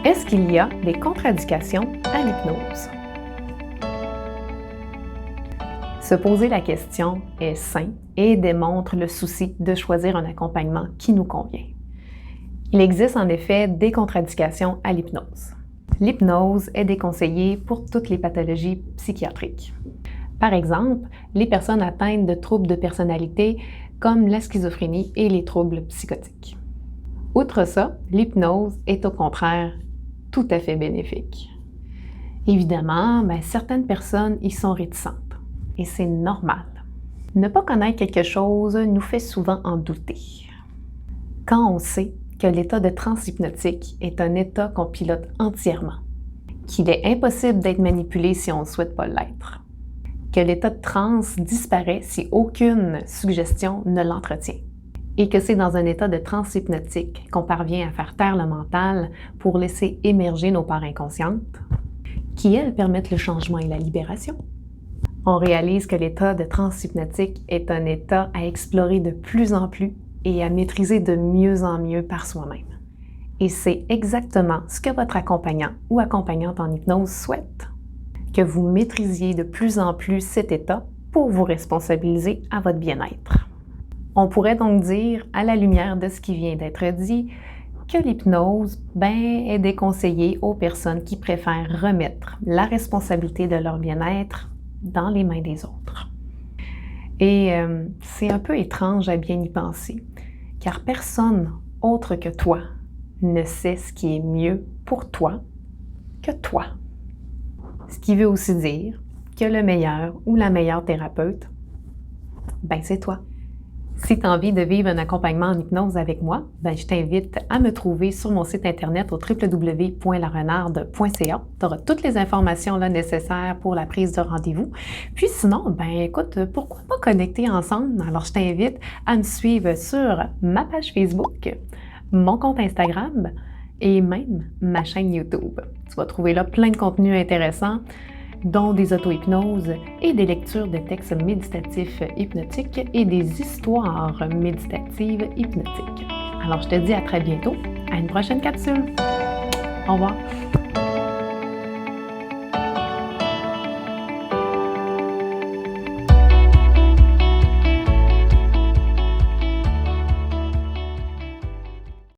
Est-ce qu'il y a des contre-indications à l'hypnose? Se poser la question est sain et démontre le souci de choisir un accompagnement qui nous convient. Il existe en effet des contre-indications à l'hypnose. L'hypnose est déconseillée pour toutes les pathologies psychiatriques. Par exemple, les personnes atteintes de troubles de personnalité comme la schizophrénie et les troubles psychotiques. Outre ça, l'hypnose est au contraire tout à fait bénéfique. Évidemment, certaines personnes y sont réticentes et c'est normal. Ne pas connaître quelque chose nous fait souvent en douter. Quand on sait que l'état de transe hypnotique est un état qu'on pilote entièrement, qu'il est impossible d'être manipulé si on ne souhaite pas l'être, que l'état de transe disparaît si aucune suggestion ne l'entretient, et que c'est dans un état de transe hypnotique qu'on parvient à faire taire le mental pour laisser émerger nos parts inconscientes, qui, elles, permettent le changement et la libération. On réalise que l'état de transe hypnotique est un état à explorer de plus en plus et à maîtriser de mieux en mieux par soi-même. Et c'est exactement ce que votre accompagnant ou accompagnante en hypnose souhaite, que vous maîtrisiez de plus en plus cet état pour vous responsabiliser à votre bien-être. On pourrait donc dire, à la lumière de ce qui vient d'être dit, que l'hypnose est déconseillée aux personnes qui préfèrent remettre la responsabilité de leur bien-être dans les mains des autres. Et c'est un peu étrange à bien y penser, car personne autre que toi ne sait ce qui est mieux pour toi que toi. Ce qui veut aussi dire que le meilleur ou la meilleure thérapeute, c'est toi. Si tu as envie de vivre un accompagnement en hypnose avec moi, je t'invite à me trouver sur mon site internet au www.larenarde.ca. Tu auras toutes les informations là, nécessaires pour la prise de rendez-vous. Puis sinon, écoute, pourquoi pas connecter ensemble? Alors, je t'invite à me suivre sur ma page Facebook, mon compte Instagram et même ma chaîne YouTube. Tu vas trouver là plein de contenus intéressants, dont des auto-hypnoses et des lectures de textes méditatifs hypnotiques et des histoires méditatives hypnotiques. Alors, je te dis à très bientôt, à une prochaine capsule. Au revoir!